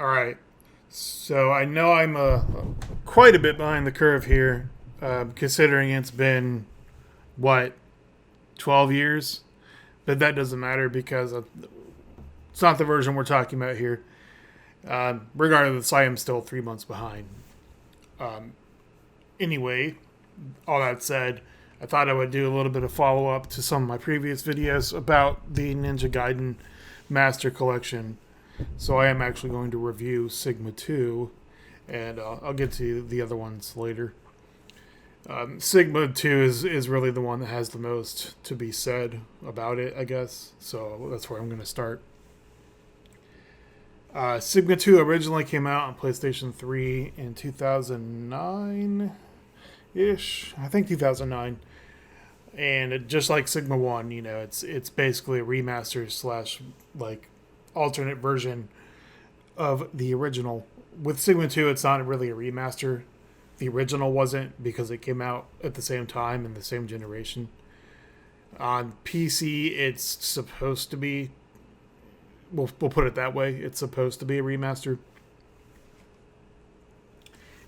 All right. So I know I'm quite a bit behind the curve here, considering it's been what 12 years, but that doesn't matter because it's not the version we're talking about here. Regardless, I am still 3 months behind. Anyway, all that said, I thought I would do a little bit of follow up to some of my previous videos about the Ninja Gaiden Master Collection. So I am actually going to review Sigma 2, and I'll get to the other ones later. Sigma 2 is really the one that has the most to be said about it, I guess. So that's where I'm going to start. Sigma 2 originally came out on PlayStation 3 in 2009 ish. I think 2009. And just like Sigma 1, it's basically a remaster slash like alternate version of the original. With Sigma 2, it's not really a remaster. The original wasn't because it came out at the same time in the same generation. On PC, it's supposed to be. We'll put it that way. It's supposed to be a remaster.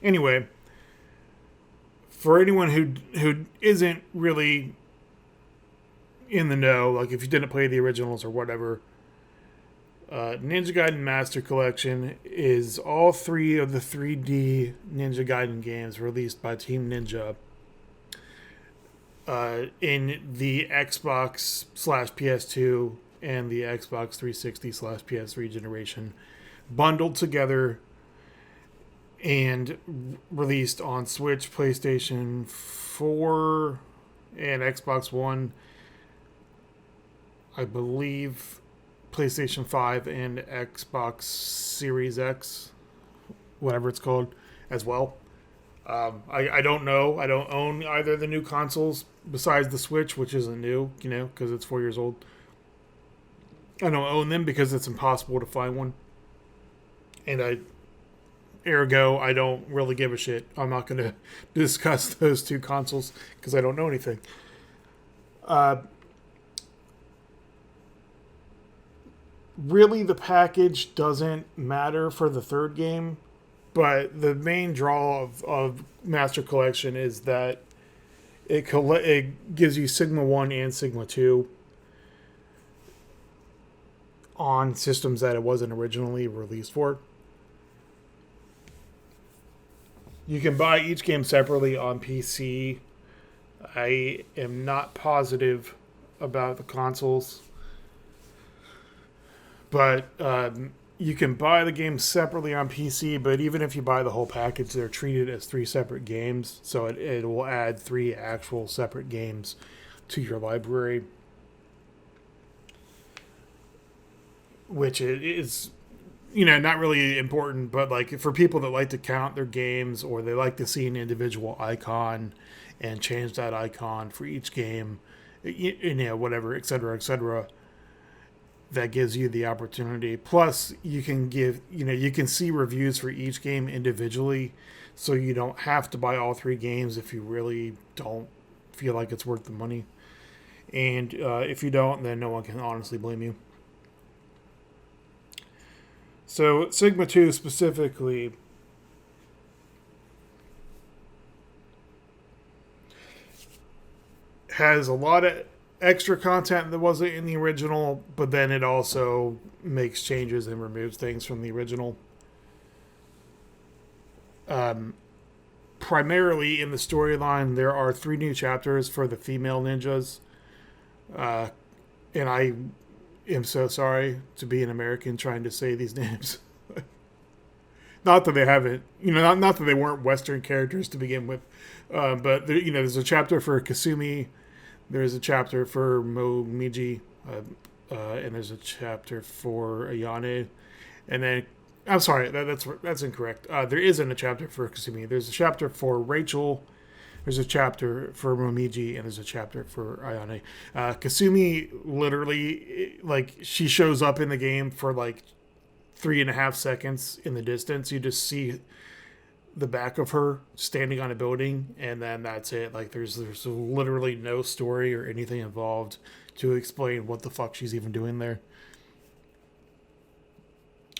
Anyway, for anyone who isn't really in the know, like if you didn't play the originals or whatever, Ninja Gaiden Master Collection is all three of the 3D Ninja Gaiden games released by Team Ninja in the Xbox slash PS2 and the Xbox 360 slash PS3 generation, bundled together and released on Switch, PlayStation 4, and Xbox One. I believe PlayStation 5 and Xbox Series X, whatever it's called, as well. I don't know. I don't own either of the new consoles besides the Switch, which isn't new, because it's 4 years old. I don't own them because it's impossible to find one. And ergo, I don't really give a shit. I'm not going to discuss those two consoles because I don't know anything. Really, the package doesn't matter for the third game, but the main draw of Master Collection is that it gives you Sigma 1 and Sigma 2 on systems that it wasn't originally released for. You can buy each game separately on PC. I am not positive about the consoles, but you can buy the games separately on PC, but even if you buy the whole package, they're treated as three separate games, so it will add three actual separate games to your library, which is, not really important, but like for people that like to count their games or they like to see an individual icon and change that icon for each game, whatever, etc., that gives you the opportunity. Plus, you can see reviews for each game individually, so you don't have to buy all three games if you really don't feel like it's worth the money. And if you don't, then no one can honestly blame you. So Sigma 2 specifically has a lot of extra content that wasn't in the original, but then it also makes changes and removes things from the original. Primarily in the storyline, there are 3 new chapters for the female ninjas. And I am so sorry to be an American trying to say these names. Not that they haven't, not that they weren't Western characters to begin with, but there's a chapter for Kasumi, there's a chapter for Momiji, and there's a chapter for Ayane, and then I'm sorry, that's incorrect. There isn't a chapter for Kasumi. There's a chapter for Rachel. There's a chapter for Momiji, and there's a chapter for Ayane. Kasumi literally, she shows up in the game for 3.5 seconds in the distance. You just see the back of her standing on a building, and then that's it. There's literally no story or anything involved to explain what the fuck she's even doing there.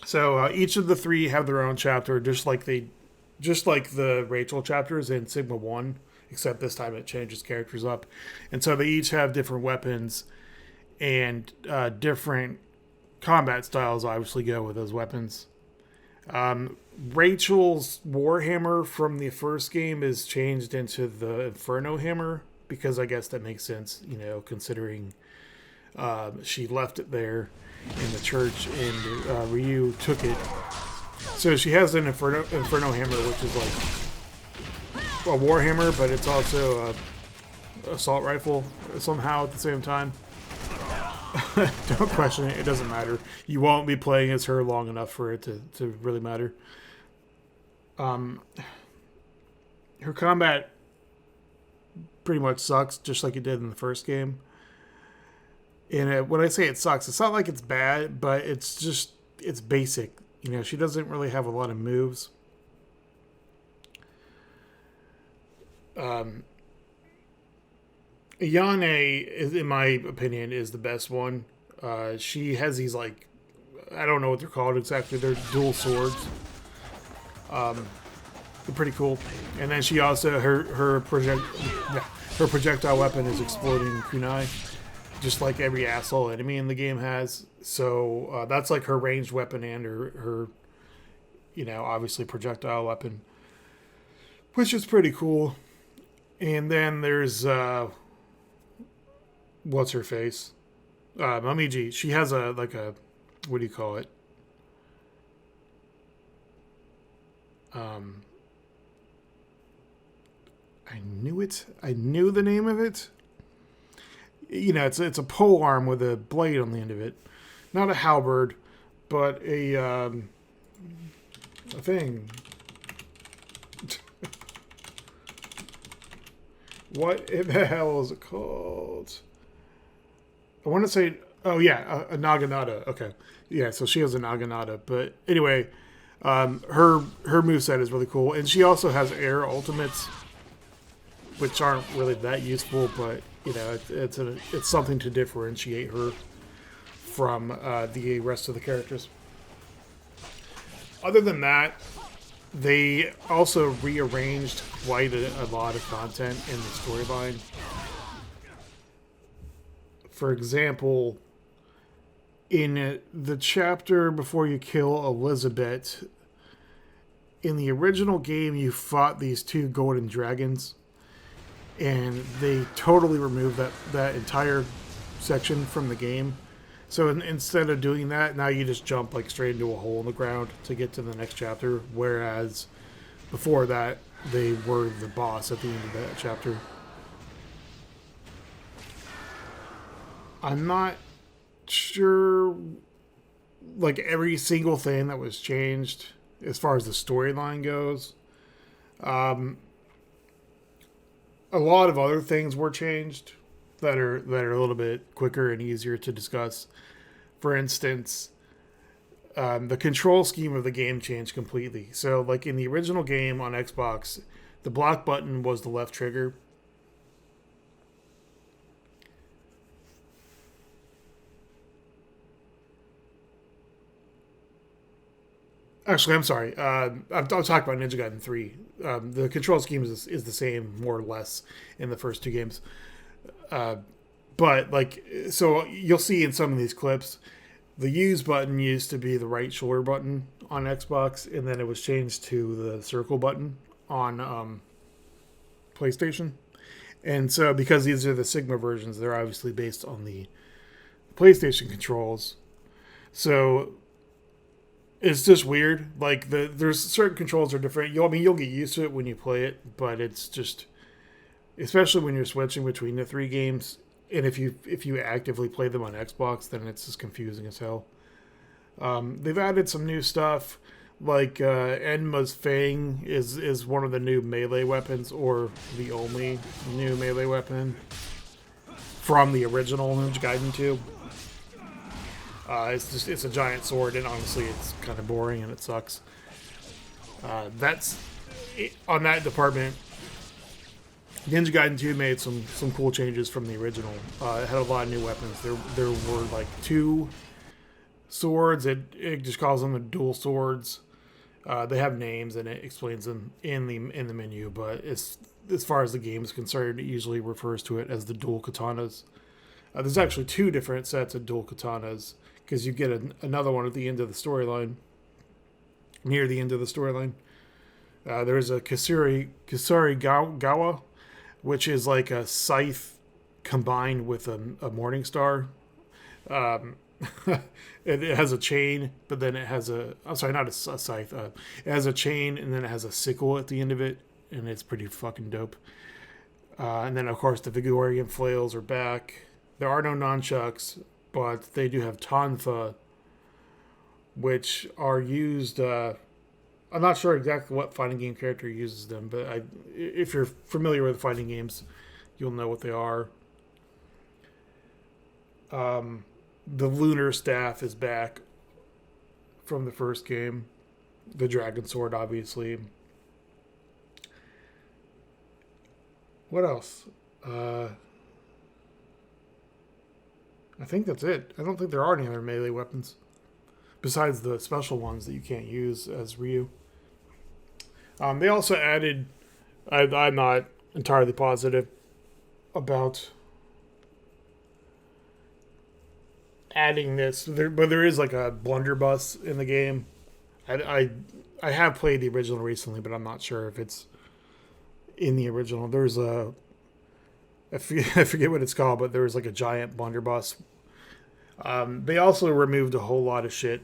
So each of the three have their own chapter, just like the Rachel chapters in Sigma 1, except this time it changes characters up. And so they each have different weapons and different combat styles obviously go with those weapons. Rachel's Warhammer from the first game is changed into the Inferno Hammer because I guess that makes sense, considering she left it there in the church and Ryu took it. So she has an Inferno Hammer, which is like a Warhammer, but it's also a assault rifle somehow at the same time. Don't question it. It doesn't matter. You won't be playing as her long enough for it to really matter. Her combat pretty much sucks, just like it did in the first game. And when I say it sucks, it's not like it's bad, but it's basic. She doesn't really have a lot of moves. Yane, in my opinion, is the best one. She has these, like, I don't know what they're called exactly. They're dual swords. They're pretty cool. And then she also, her projectile weapon is exploding kunai, just like every asshole enemy in the game has. So that's like her ranged weapon and her obviously projectile weapon, which is pretty cool. And then there's what's her face? Momiji. She has a what do you call it? I knew it. I knew the name of it. It's a pole arm with a blade on the end of it. Not a halberd, but a thing. What the hell is it called? I want to say, oh yeah, a Naginata. Okay, yeah. So she has a Naginata, but anyway, her moveset is really cool, and she also has air ultimates, which aren't really that useful, but it's something to differentiate her from the rest of the characters. Other than that, they also rearranged quite a lot of content in the storyline. For example, in the chapter before you kill Elizabeth, in the original game, you fought these two golden dragons, and they totally removed that entire section from the game. So instead of doing that, now you just jump like straight into a hole in the ground to get to the next chapter, whereas before that, they were the boss at the end of that chapter. I'm not sure, like, every single thing that was changed as far as the storyline goes. A lot of other things were changed that are a little bit quicker and easier to discuss. For instance, the control scheme of the game changed completely. So, like in the original game on Xbox, the block button was the left trigger. Actually, I'm sorry. I'm talking about Ninja Gaiden 3. The control scheme is the same, more or less, in the first two games. But, like, so you'll see in some of these clips, the use button used to be the right shoulder button on Xbox, and then it was changed to the circle button on PlayStation. And so, because these are the Sigma versions, they're obviously based on the PlayStation controls. So it's just weird. Like, there's certain controls are different. You'll get used to it when you play it, but it's just, especially when you're switching between the three games, and if you actively play them on Xbox, then it's just confusing as hell. They've added some new stuff, like Enma's Fang is one of the new melee weapons, or the only new melee weapon from the original Ninja Gaiden 2. It's a giant sword, and honestly, it's kind of boring and it sucks. That's it, on that department. Ninja Gaiden 2 made some cool changes from the original. It had a lot of new weapons. There were like 2 swords, it just calls them the dual swords. They have names and it explains them in the menu, but as far as the game is concerned, it usually refers to it as the dual katanas. There's actually two different sets of dual katanas because you get another one at the end of the storyline, near the end of the storyline. There's a Kasuri Gawa, which is like a scythe combined with a morning star. It has a chain, but then it has I'm sorry, not a scythe. It has a chain, and then it has a sickle at the end of it, and it's pretty fucking dope. And then, of course, the Vigorian flails are back. There are no nunchucks, but they do have tonfa, which are used. I'm not sure exactly what fighting game character uses them, but if you're familiar with fighting games, you'll know what they are. The lunar staff is back from the first game. The dragon sword, obviously. What else? I think that's it. I don't think there are any other melee weapons besides the special ones that you can't use as Ryu. They also added, I'm not entirely positive about adding this, but there is like a blunderbuss in the game. I have played the original recently, but I'm not sure if it's in the original. There's I forget what it's called, but there was like a giant blunderbuss. They also removed a whole lot of shit.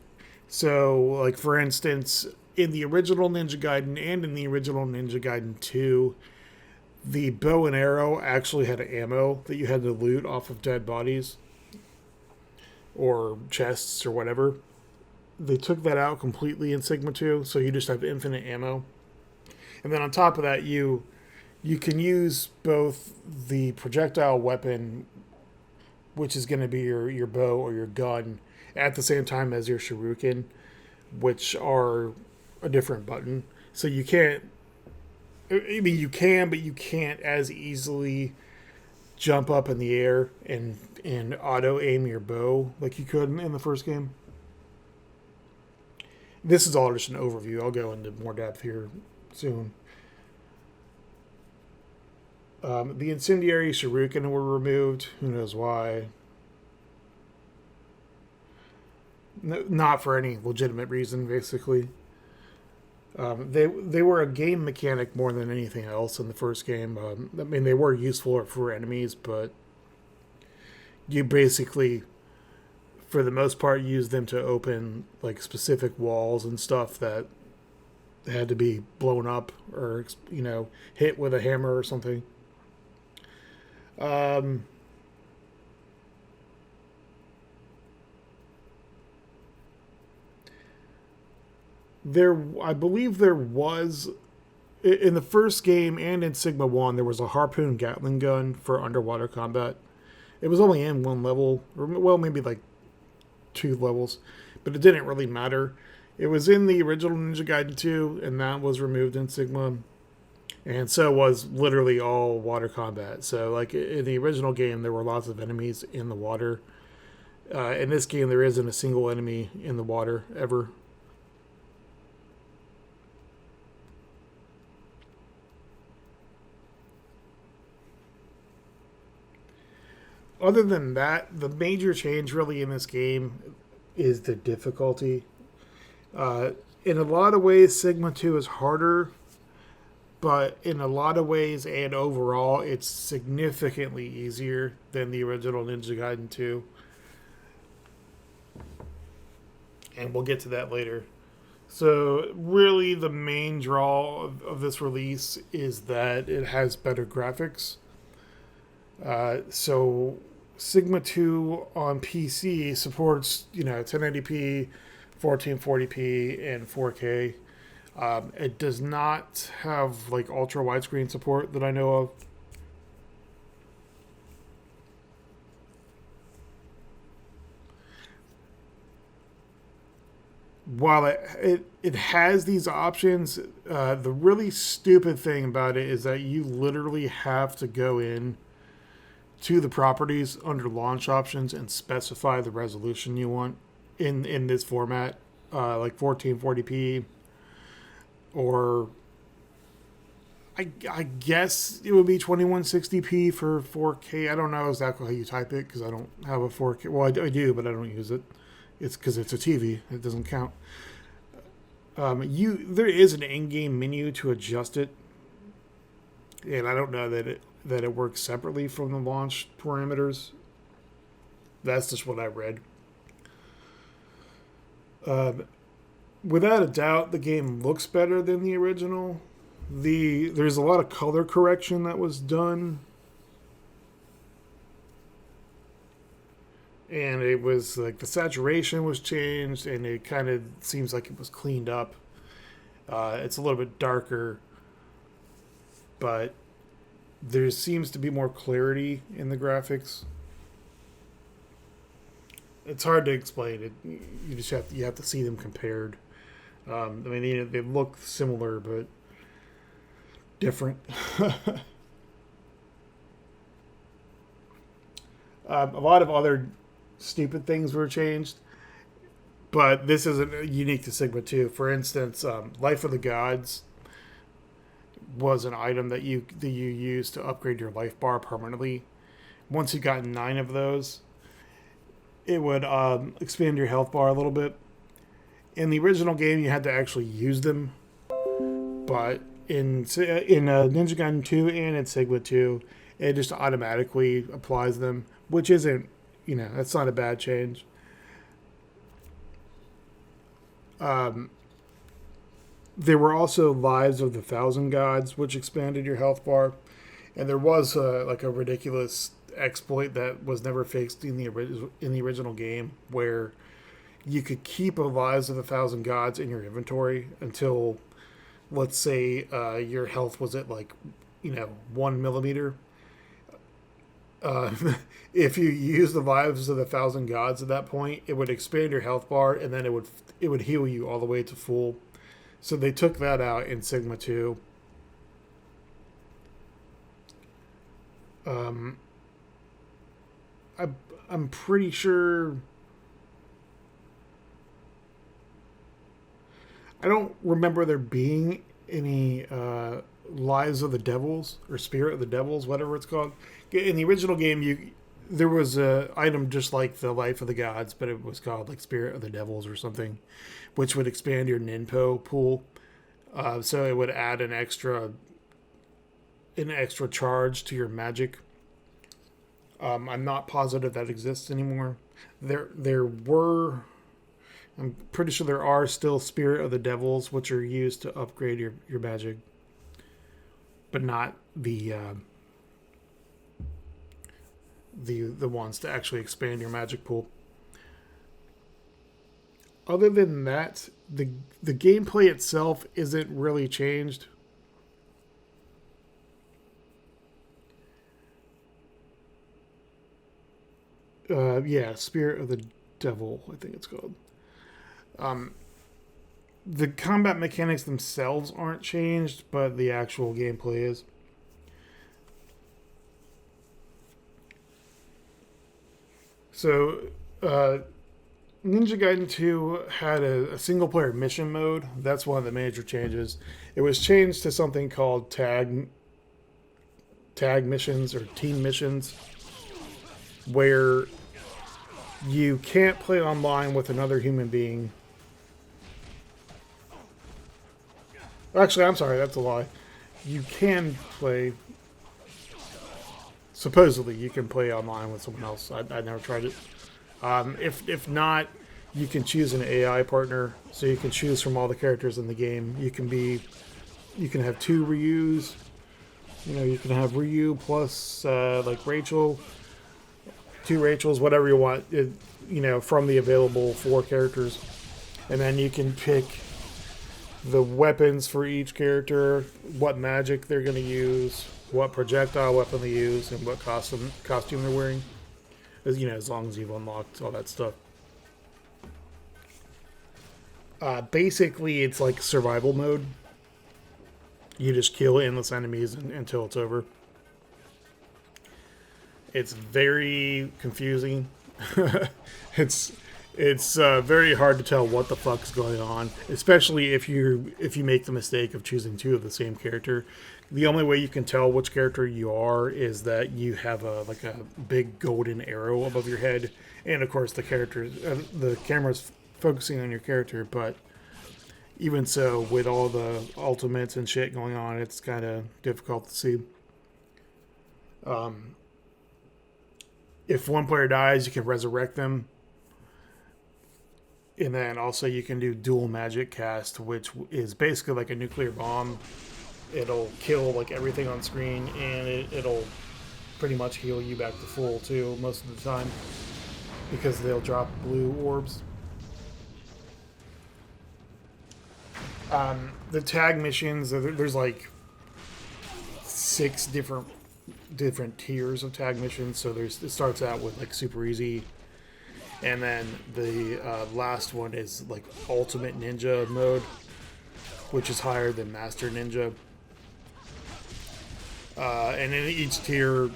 So, like for instance, in the original Ninja Gaiden and in the original Ninja Gaiden 2, the bow and arrow actually had ammo that you had to loot off of dead bodies or chests or whatever. They took that out completely in Sigma 2, so you just have infinite ammo. And then on top of that, you can use both the projectile weapon, which is going to be your bow or your gun, at the same time as your shuriken, which are a different button. So you can't... I mean, you can, but you can't as easily jump up in the air and auto-aim your bow like you could in the first game. This is all just an overview. I'll go into more depth here soon. The Incendiary Shuriken were removed. Who knows why? No, not for any legitimate reason, basically. They were a game mechanic more than anything else in the first game. I mean, they were useful for enemies, but you basically, for the most part, use them to open like specific walls and stuff that had to be blown up or hit with a hammer or something. I believe there was, in the first game and in Sigma 1, there was a Harpoon Gatling Gun for underwater combat. It was only in one level, or well, maybe like 2 levels, but it didn't really matter. It was in the original Ninja Gaiden 2, and that was removed in Sigma. And so was literally all water combat. So, like, in the original game, there were lots of enemies in the water. In this game, there isn't a single enemy in the water, ever. Other than that, the major change really in this game is the difficulty. In a lot of ways, Sigma 2 is harder, but in a lot of ways and overall, it's significantly easier than the original Ninja Gaiden 2. And we'll get to that later. So, really, the main draw of this release is that it has better graphics. So, Sigma 2 on PC supports, 1080p, 1440p, and 4K. It does not have like ultra widescreen support that I know of. While it has these options, the really stupid thing about it is that you literally have to go in to the properties under launch options and specify the resolution you want in this format, like 1440p, or I guess it would be 2160p for 4K. I don't know exactly how you type it because I don't have a 4K. Well, I do, but I don't use it. It's because it's a TV. It doesn't count. There is an in-game menu to adjust it, and I don't know that it works separately from the launch parameters. That's just what I read. Without a doubt, the game looks better than the original. There's a lot of color correction that was done, and it was like the saturation was changed, and it kind of seems like it was cleaned up. It's a little bit darker, but there seems to be more clarity in the graphics. It's hard to explain it. You just have to see them compared. I mean, they look similar, but different. A lot of other stupid things were changed, but this isn't unique to Sigma 2. For instance, Life of the Gods was an item that you used to upgrade your life bar permanently. Once you got 9 of those, it would expand your health bar a little bit. In the original game, you had to actually use them, but in Ninja Gaiden 2 and in Sigma 2, it just automatically applies them, which isn't, that's not a bad change. There were also Lives of the Thousand Gods, which expanded your health bar, and there was like a ridiculous exploit that was never fixed in the original game, where you could keep a Lives of the Thousand Gods in your inventory until, let's say, your health was at 1 millimeter. If you use the Lives of the Thousand Gods at that point, it would expand your health bar, and then it would heal you all the way to full. So they took that out in Sigma 2. I'm pretty sure. I don't remember there being any Lives of the Devils or Spirit of the Devils, whatever it's called. In the original game, there was a item just like the Life of the Gods, but it was called like Spirit of the Devils or something, which would expand your Ninpo pool. So it would add an extra charge to your magic. I'm not positive that exists anymore. I'm pretty sure there are still Spirit of the Devils, which are used to upgrade your magic, but not the ones to actually expand your magic pool. Other than that, the gameplay itself isn't really changed. Spirit of the Devil, I think it's called. The combat mechanics themselves aren't changed, but the actual gameplay is. So, Ninja Gaiden 2 had a single-player mission mode. That's one of the major changes. It was changed to something called tag missions or team missions, where you can't play online with another human being. Actually, I'm sorry, that's a lie. You can play... Supposedly, you can play online with someone else. I never tried it. If not, you can choose an AI partner. So you can choose from all the characters in the game. You can have 2 Ryus. You can have Ryu plus like Rachel, 2 Rachels, whatever you want. From the available 4 characters, and then you can pick the weapons for each character, what magic they're going to use, what projectile weapon they use, and what costume they're wearing. As long as you've unlocked all that stuff. Basically, it's like survival mode. You just kill endless enemies until it's over. It's very confusing. It's very hard to tell what the fuck's going on, especially if you make the mistake of choosing two of the same character. The only way you can tell which character you are is that you have a big golden arrow above your head, and of course the camera's focusing on your character. But even so, with all the ultimates and shit going on, it's kind of difficult to see. If one player dies, you can resurrect them. And then also you can do dual magic cast, which is basically like a nuclear bomb. It'll kill like everything on screen, and it'll pretty much heal you back to full too most of the time, because they'll drop blue orbs. The tag missions, there's like 6 different tiers of tag missions. So it starts out with like super easy. And then the last one is like Ultimate Ninja mode, which is higher than Master Ninja. And then each tier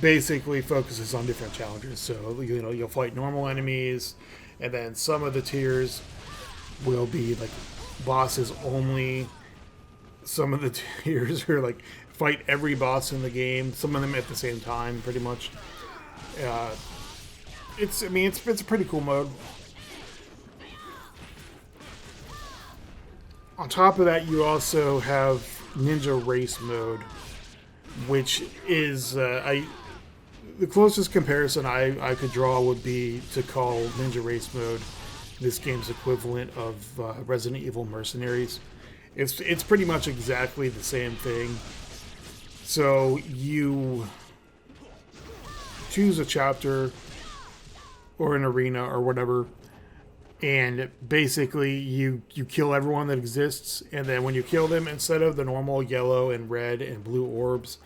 basically focuses on different challenges. So you'll fight normal enemies, and then some of the tiers will be like bosses only. Some of the tiers are like fight every boss in the game. Some of them at the same time, pretty much. It's a pretty cool mode. On top of that, you also have Ninja Race mode, which is the closest comparison I could draw would be to call Ninja Race mode this game's equivalent of Resident Evil Mercenaries. It's pretty much exactly the same thing. So you choose a chapter or an arena or whatever, and basically you kill everyone that exists, and then when you kill them, instead of the normal yellow and red and blue orbs,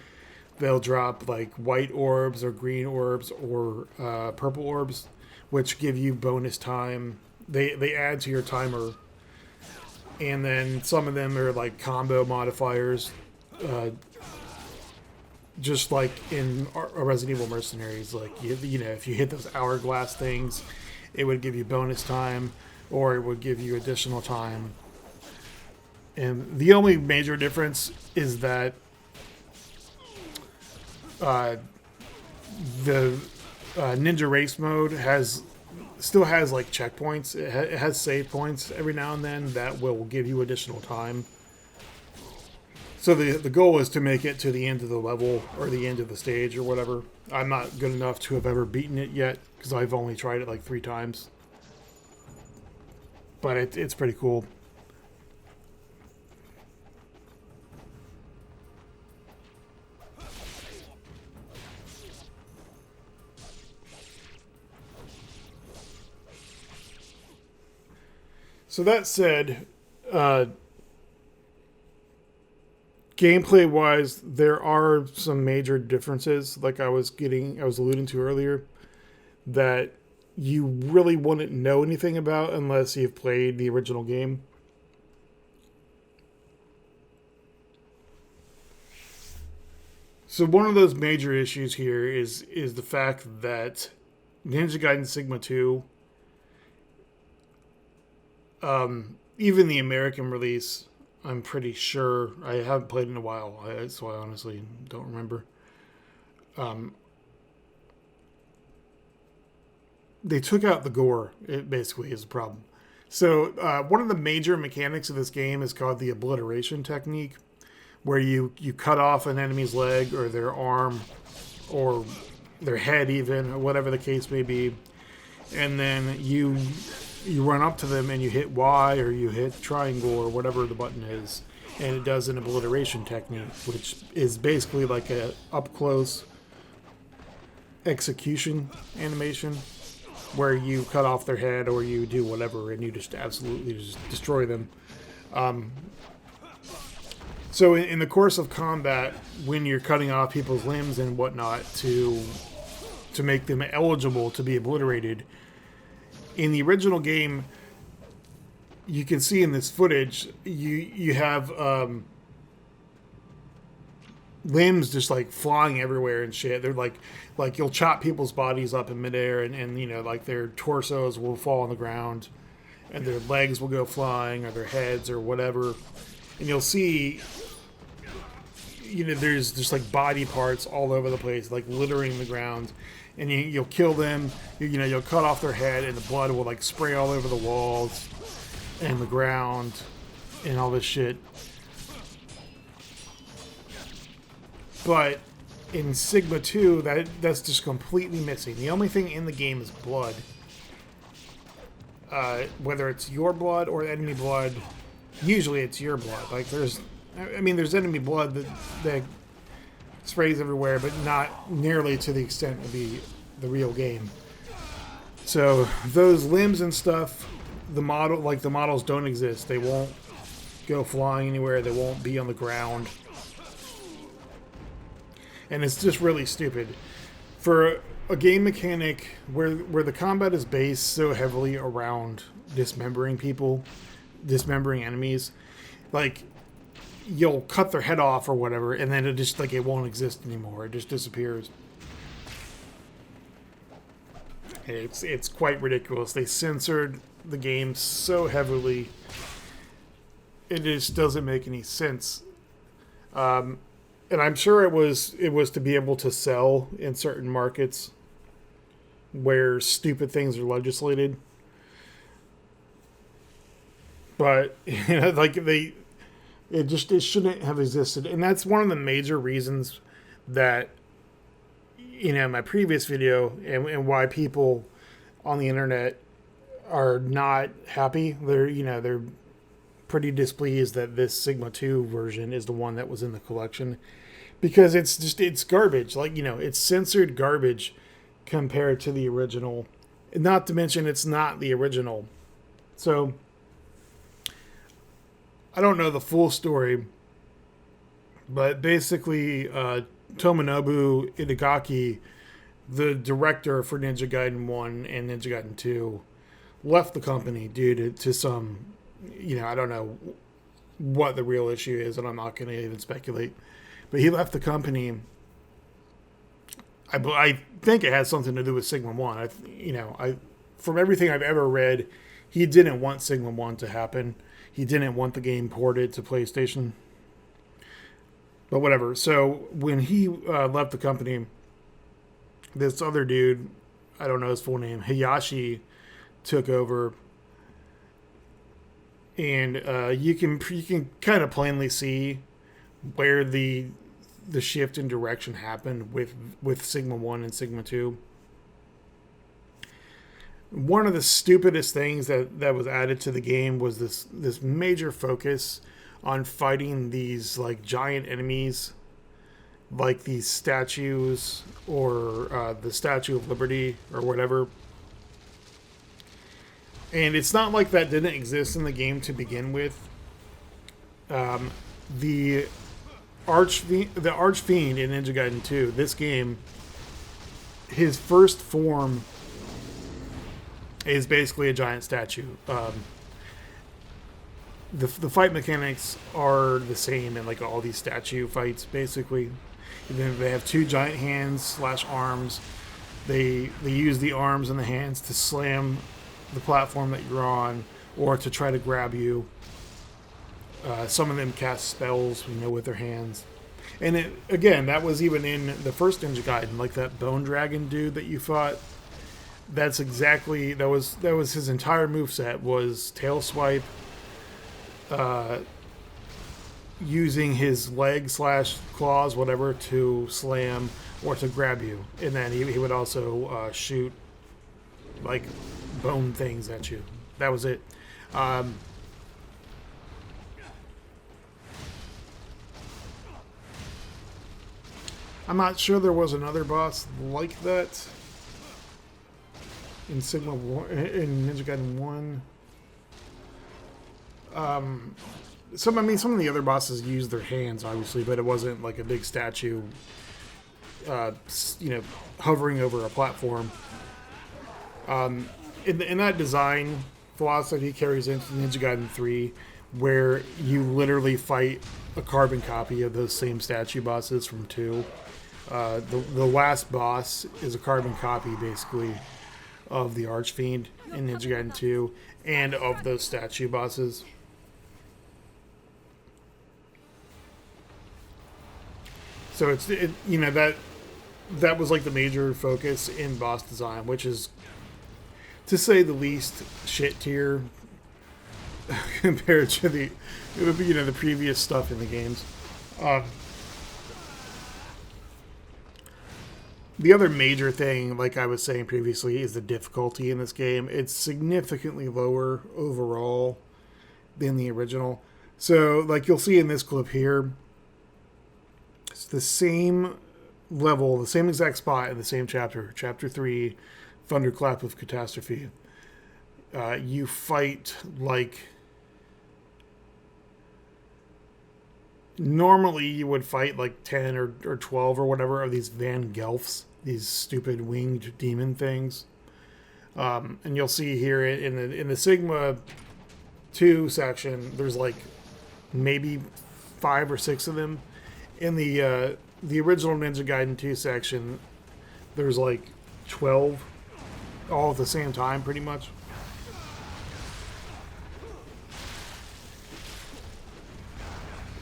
they'll drop like white orbs or green orbs or purple orbs, which give you bonus time. They add to your timer, and then some of them are like combo modifiers, just like in Resident Evil Mercenaries. Like you know, if you hit those hourglass things, it would give you bonus time, or it would give you additional time. And the only major difference is that the Ninja Race mode still has like checkpoints. It has save points every now and then that will give you additional time. So the goal is to make it to the end of the level or the end of the stage or whatever. I'm not good enough to have ever beaten it yet because I've only tried it like 3 times. But it's pretty cool. So that said, gameplay-wise, there are some major differences, like I was alluding to earlier, that you really wouldn't know anything about unless you've played the original game. So one of those major issues here is the fact that Ninja Gaiden Sigma 2, even the American release, I'm pretty sure, I haven't played in a while, so I honestly don't remember. They took out the gore. It basically is a problem. So one of the major mechanics of this game is called the Obliteration Technique, where you cut off an enemy's leg or their arm or their head even, or whatever the case may be, and then you run up to them and you hit Y or you hit triangle or whatever the button is, and it does an obliteration technique, which is basically like a up-close execution animation where you cut off their head or you do whatever and you just absolutely just destroy them. So in the course of combat, when you're cutting off people's limbs and whatnot to make them eligible to be obliterated, in the original game, you can see in this footage, you have limbs just like flying everywhere and shit. They're like you'll chop people's bodies up in midair, and you know, like their torsos will fall on the ground, and their legs will go flying, or their heads, or whatever. And you'll see, you know, there's just like body parts all over the place, like littering the ground. And you'll kill them. You know, you'll cut off their head, and the blood will like spray all over the walls and the ground and all this shit. But in Sigma 2, that's just completely missing. The only thing in the game is blood. Whether it's your blood or enemy blood, usually it's your blood. Like there's enemy blood that sprays everywhere, but not nearly to the extent of the real game. So those limbs and stuff, the models don't exist. They won't go flying anywhere. They won't be on the ground. And it's just really stupid. For a game mechanic where the combat is based so heavily around dismembering people, dismembering enemies, like you'll cut their head off or whatever, and then it won't exist anymore. It just disappears. It's quite ridiculous. They censored the game so heavily. It just doesn't make any sense. And I'm sure it was to be able to sell in certain markets where stupid things are legislated. But you know, like it shouldn't have existed. And that's one of the major reasons that, you know, my previous video and why people on the internet are not happy. They're pretty displeased that this Sigma 2 version is the one that was in the collection, because it's garbage. Like, you know, it's censored garbage compared to the original. Not to mention it's not the original. So I don't know the full story, but basically Tomonobu Itagaki, the director for Ninja Gaiden 1 and Ninja Gaiden 2, left the company due to some, you know, I don't know what the real issue is, and I'm not going to even speculate. But he left the company. I think it has something to do with Sigma 1. From everything I've ever read, he didn't want Sigma 1 to happen. He didn't want the game ported to PlayStation. But whatever. So when he left the company, this other dude, I don't know his full name, Hayashi, took over. And you can kind of plainly see where the shift in direction happened with Sigma 1 and Sigma 2. One of the stupidest things that was added to the game was this major focus on fighting these like giant enemies, like these statues or the Statue of Liberty or whatever. And it's not like that didn't exist in the game to begin with. The Archfiend in Ninja Gaiden 2, this game, his first form is basically a giant statue. The fight mechanics are the same in like all these statue fights, basically. And then they have two giant hands / arms. They use the arms and the hands to slam the platform that you're on, or to try to grab you. Some of them cast spells, with their hands. And that was even in the first Ninja Gaiden, like that Bone Dragon dude that you fought. That was his entire moveset, was tail swipe, using his leg / claws, whatever, to slam or to grab you. And then he would also shoot like bone things at you. That was it. I'm not sure there was another boss like that in Sigma 1, in Ninja Gaiden 1. Some of the other bosses used their hands, obviously, but it wasn't like a big statue, hovering over a platform. In that design philosophy carries into Ninja Gaiden 3, where you literally fight a carbon copy of those same statue bosses from 2. The last boss is a carbon copy, basically, of the Archfiend in Ninja Gaiden 2 and of those statue bosses. So that was like the major focus in boss design, which is, to say the least, shit tier compared to the previous stuff in the games. The other major thing, like I was saying previously, is the difficulty in this game. It's significantly lower overall than the original. So, like you'll see in this clip here, it's the same level, the same exact spot in the same chapter, Chapter 3, Thunderclap of Catastrophe. You fight like... Normally you would fight like 10 or 12 or whatever of these Van Gelfs, these stupid winged demon things. And you'll see here in the Sigma 2 section, there's like maybe 5 or 6 of them. In the original Ninja Gaiden 2 section, there's like 12, all at the same time, pretty much.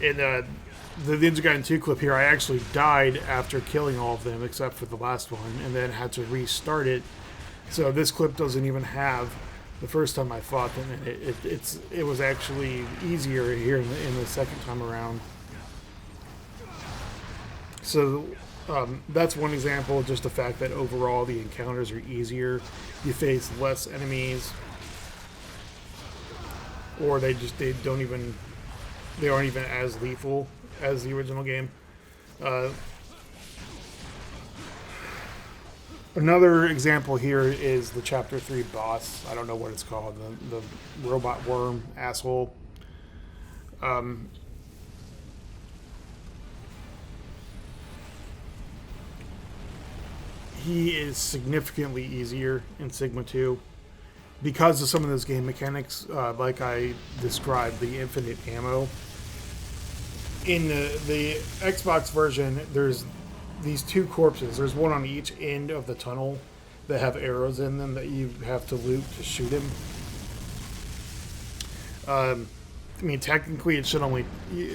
In the Ninja Gaiden 2 clip here, I actually died after killing all of them, except for the last one, and then had to restart it. So this clip doesn't even have the first time I fought them, and it was actually easier here in the second time around. So that's one example of just the fact that overall the encounters are easier. You face less enemies, or they aren't even as lethal as the original game. Another example here is the Chapter 3 boss. I don't know what it's called. The robot worm asshole. He is significantly easier in Sigma 2 because of some of those game mechanics, like I described, the infinite ammo. In the Xbox version, there's these 2 corpses. There's one on each end of the tunnel that have arrows in them that you have to loot to shoot him. I mean, technically it should only,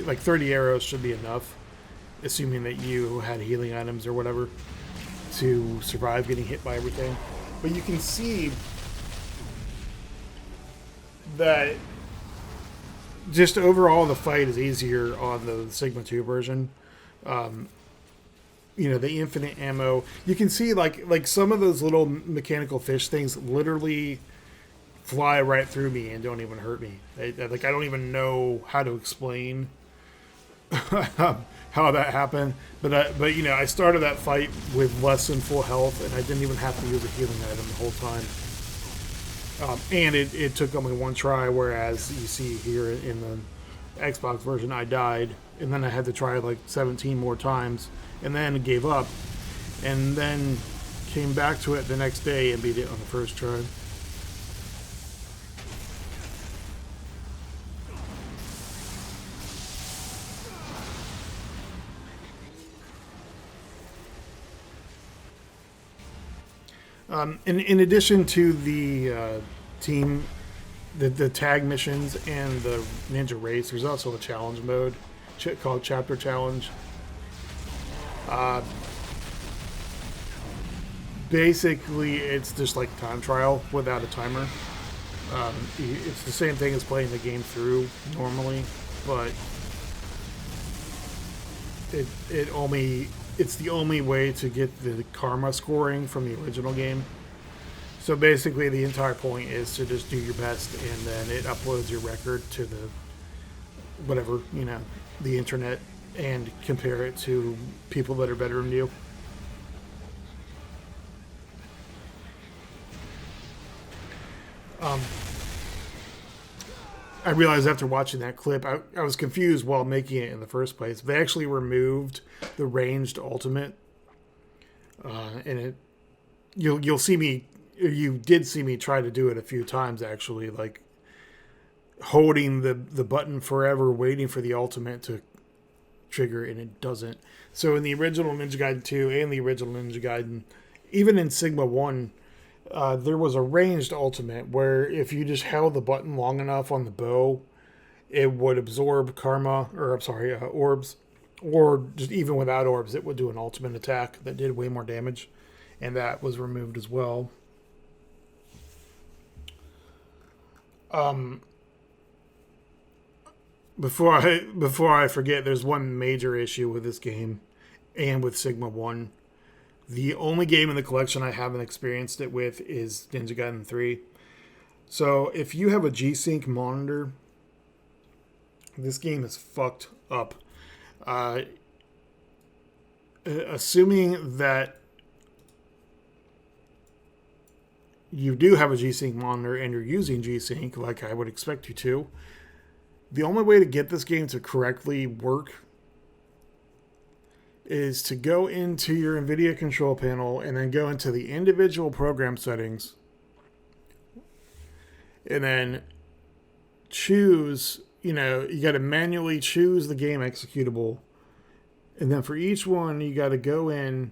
like 30 arrows should be enough, assuming that you had healing items or whatever to survive getting hit by everything. But you can see that just overall the fight is easier on the Sigma 2 version. The infinite ammo. You can see like some of those little mechanical fish things literally fly right through me and don't even hurt me. I don't even know how to explain how that happened. But I started that fight with less than full health, and I didn't even have to use a healing item the whole time. And it took only one try, whereas you see here in the Xbox version, I died, and then I had to try like 17 more times, and then gave up, and then came back to it the next day and beat it on the first try. In addition to the team, the tag missions and the ninja race, there's also a challenge mode called Chapter Challenge. Basically, it's just like time trial without a timer. It's the same thing as playing the game through normally, but it's the only way to get the karma scoring from the original game. So basically the entire point is to just do your best, and then it uploads your record to the internet, and compare it to people that are better than you. I realized after watching that clip, I was confused while making it in the first place. They actually removed the ranged ultimate, and you did see me try to do it a few times actually. Like holding the button forever, waiting for the ultimate to trigger, and it doesn't. So in the original Ninja Gaiden 2 and the original Ninja Gaiden, even in Sigma 1, there was a ranged ultimate where if you just held the button long enough on the bow, it would absorb karma, or I'm sorry, orbs, or just even without orbs, it would do an ultimate attack that did way more damage, and that was removed as well. Before I forget, there's one major issue with this game and with Sigma 1. The only game in the collection I haven't experienced it with is Ninja Gaiden 3. So if you have a G-Sync monitor, this game is fucked up. Assuming that you do have a G-Sync monitor and you're using G-Sync, like I would expect you to, the only way to get this game to correctly work is to go into your NVIDIA control panel and then go into the individual program settings and then choose, you got to manually choose the game executable. And then for each one, you got to go in,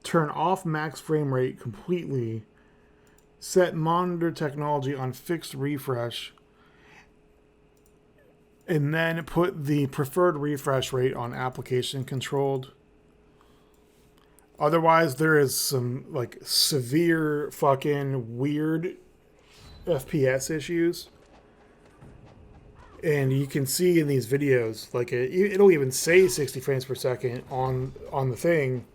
turn off max frame rate completely, set monitor technology on fixed refresh, and then put the preferred refresh rate on application controlled. Otherwise, there is some like severe fucking weird FPS issues. And you can see in these videos, like it'll even say 60 frames per second on the thing,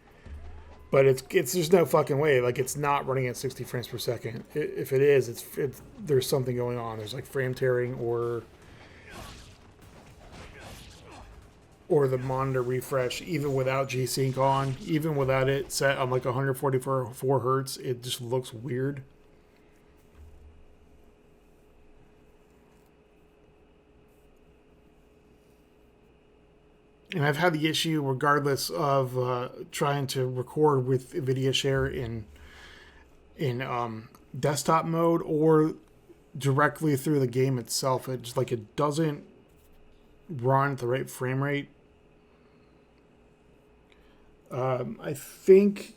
but it's there's no fucking way. Like it's not running at 60 frames per second. If it is, it's there's something going on. There's like frame tearing or the monitor refresh, even without G-Sync on, even without it set on like 144 hertz, it just looks weird. And I've had the issue regardless of trying to record with NVIDIA Share in desktop mode or directly through the game itself. It just it doesn't run at the right frame rate. I think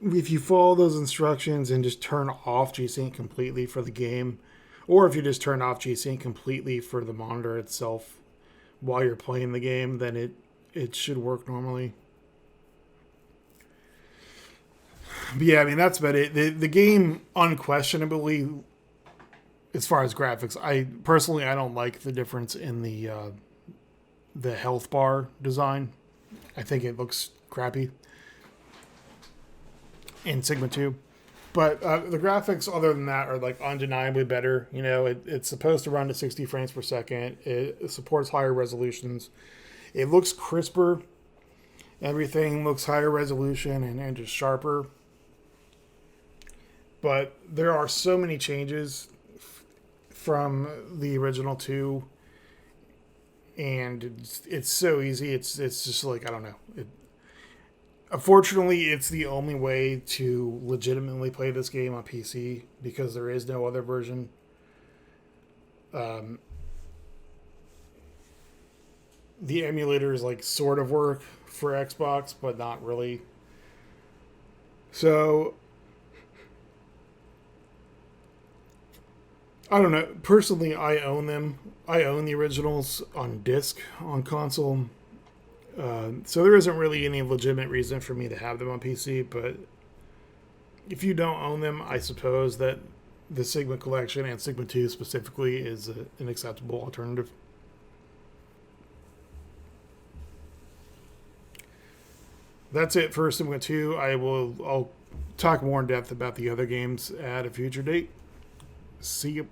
if you follow those instructions and just turn off G-Sync completely for the game, or if you just turn off G-Sync completely for the monitor itself while you're playing the game, then it should work normally. But yeah, I mean, that's about it. The game, unquestionably, as far as graphics, I don't like the difference in the health bar design. I think it looks crappy in Sigma 2. But the graphics, other than that, are undeniably better. It's supposed to run to 60 frames per second. It supports higher resolutions. It looks crisper. Everything looks higher resolution and just sharper. But there are so many changes from the original 2. And it's so easy. It's just I don't know. Unfortunately, it's the only way to legitimately play this game on PC because there is no other version. The emulators sort of work for Xbox, but not really. So I don't know. Personally, I own them. I own the originals on disc on console. So there isn't really any legitimate reason for me to have them on PC, but if you don't own them, I suppose that the Sigma collection and Sigma 2 specifically is an acceptable alternative. That's it for Sigma 2. I'll talk more in depth about the other games at a future date. See you.